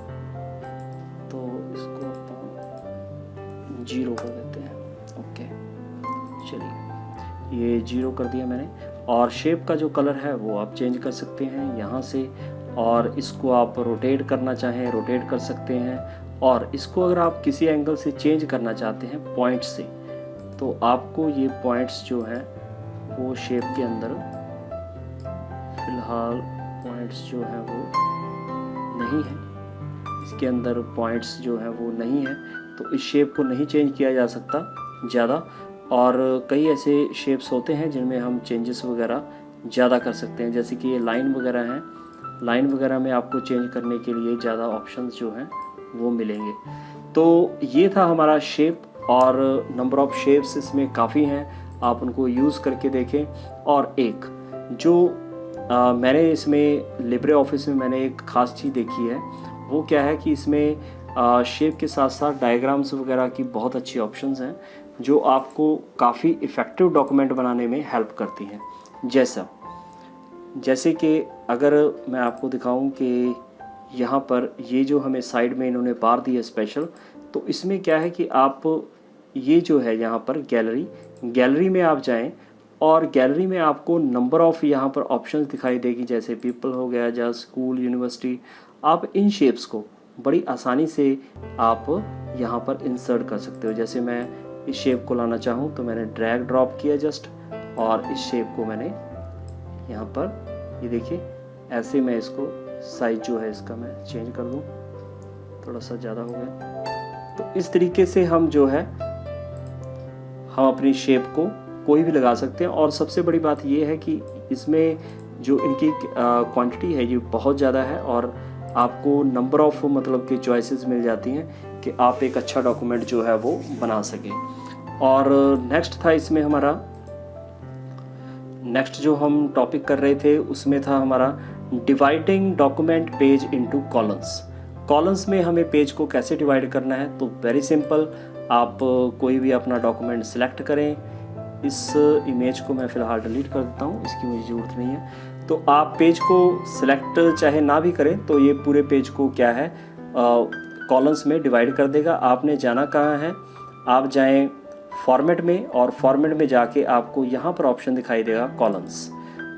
तो इसको अपन 0 कर देते हैं। ओके, चलिए ये 0 कर दिया मैंने। और शेप का जो कलर है वो आप चेंज कर सकते हैं यहाँ से, और इसको आप रोटेट करना चाहें रोटेट कर सकते हैं। और इसको अगर आप किसी एंगल से चेंज करना चाहते हैं पॉइंट से, तो आपको ये पॉइंट्स जो हैं वो शेप के अंदर, फिलहाल पॉइंट्स जो हैं वो नहीं है, इसके अंदर पॉइंट्स जो हैं वो नहीं है, तो इस शेप को नहीं चेंज किया जा सकता ज़्यादा। और कई ऐसे शेप्स होते हैं जिनमें हम चेंजेस वगैरह ज़्यादा कर सकते हैं, जैसे कि ये लाइन वगैरह हैं, लाइन वगैरह में आपको चेंज करने के लिए ज़्यादा ऑप्शंस जो हैं वो मिलेंगे। तो ये था हमारा शेप, और नंबर ऑफ़ शेप्स इसमें काफ़ी हैं, आप उनको यूज़ करके देखें। और एक जो मैंने इसमें लिब्रे ऑफिस में मैंने एक ख़ास चीज़ देखी है, वो क्या है कि इसमें शेप के साथ साथ डायग्राम्स वगैरह की बहुत अच्छी ऑप्शंस हैं जो आपको काफ़ी इफ़ेक्टिव डॉक्यूमेंट बनाने में हेल्प करती हैं। जैसे कि अगर मैं आपको दिखाऊं कि यहाँ पर ये जो हमें साइड में इन्होंने बार दी है स्पेशल, तो इसमें क्या है कि आप ये जो है यहाँ पर गैलरी में आप जाएं और गैलरी में आपको नंबर ऑफ़ यहाँ पर ऑप्शंस दिखाई देगी, जैसे पीपल हो गया या स्कूल, यूनिवर्सिटी। आप इन शेप्स को बड़ी आसानी से आप यहाँ पर इंसर्ट कर सकते हो। जैसे मैं इस शेप को लाना चाहूँ तो मैंने ड्रैग ड्रॉप किया जस्ट, और इस शेप को मैंने यहाँ पर, ये देखिए ऐसे मैं इसको साइज जो है इसका मैं चेंज कर दूँ, थोड़ा सा ज़्यादा हो गया। तो इस तरीके से हम जो है हम अपनी शेप को कोई भी लगा सकते हैं। और सबसे बड़ी बात ये है कि इसमें जो इनकी क्वांटिटी है ये बहुत ज़्यादा है और आपको नंबर ऑफ मतलब कि चॉइसेस मिल जाती हैं कि आप एक अच्छा डॉक्यूमेंट जो है वो बना सकें। और नेक्स्ट था इसमें हमारा, नेक्स्ट जो हम टॉपिक कर रहे थे उसमें था हमारा dividing document page into columns. Columns में हमें पेज को कैसे डिवाइड करना है, तो वेरी सिंपल, आप कोई भी अपना डॉक्यूमेंट सिलेक्ट करें। इस इमेज को मैं फ़िलहाल डिलीट कर देता हूँ, इसकी मुझे ज़रूरत नहीं है। तो आप पेज को सिलेक्ट चाहे ना भी करें तो ये पूरे पेज को क्या है कॉलम्स में डिवाइड कर देगा। आपने जाना कहाँ है, आप जाएं फॉर्मेट में, और फॉर्मेट में जाके आपको यहाँ पर ऑप्शन दिखाई देगा कॉलम्स।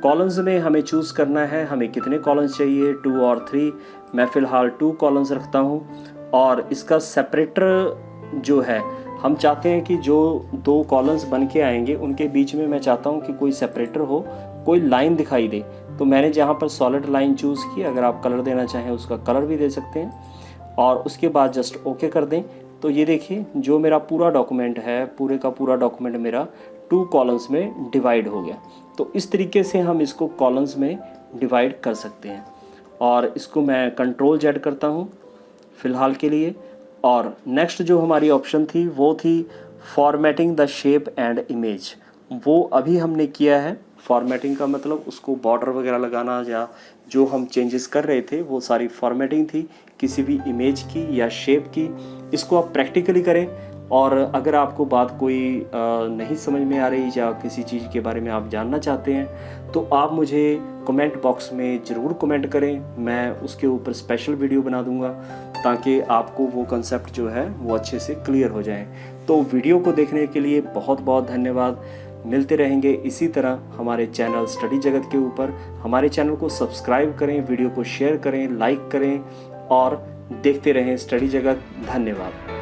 कॉलम्स में हमें चूज़ करना है हमें कितने कॉलम्स चाहिए, 2 और 3। मैं फ़िलहाल 2 कॉलम्स रखता हूँ। और इसका सेपरेटर जो है, हम चाहते हैं कि जो 2 कॉलम्स बन के आएंगे उनके बीच में मैं चाहता हूँ कि कोई सेपरेटर हो, कोई लाइन दिखाई दे। तो मैंने जहाँ पर सॉलिड लाइन चूज़ की, अगर आप कलर देना चाहें उसका कलर भी दे सकते हैं। और उसके बाद जस्ट ओके कर दें। तो ये देखिए जो मेरा पूरा डॉक्यूमेंट है, पूरे का पूरा डॉक्यूमेंट मेरा 2 कॉलम्स में डिवाइड हो गया। तो इस तरीके से हम इसको कॉलम्स में डिवाइड कर सकते हैं। और इसको मैं कंट्रोल Z करता हूँ फ़िलहाल के लिए। और नेक्स्ट जो हमारी ऑप्शन थी वो थी formatting the shape and image. वो अभी हमने किया है। फॉर्मेटिंग का मतलब उसको बॉर्डर वगैरह लगाना, या जो हम चेंजेस कर रहे थे वो सारी फॉर्मेटिंग थी किसी भी इमेज की या शेप की। इसको आप प्रैक्टिकली करें। और अगर आपको बात कोई नहीं समझ में आ रही या किसी चीज़ के बारे में आप जानना चाहते हैं तो आप मुझे कमेंट बॉक्स में ज़रूर कमेंट करें। मैं उसके ऊपर स्पेशल वीडियो बना दूंगा ताकि आपको वो कंसेप्ट जो है वो अच्छे से क्लियर हो जाए। तो वीडियो को देखने के लिए बहुत बहुत धन्यवाद। मिलते रहेंगे इसी तरह हमारे चैनल स्टडी जगत के ऊपर। हमारे चैनल को सब्सक्राइब करें, वीडियो को शेयर करें, लाइक करें और देखते रहें स्टडी जगत। धन्यवाद।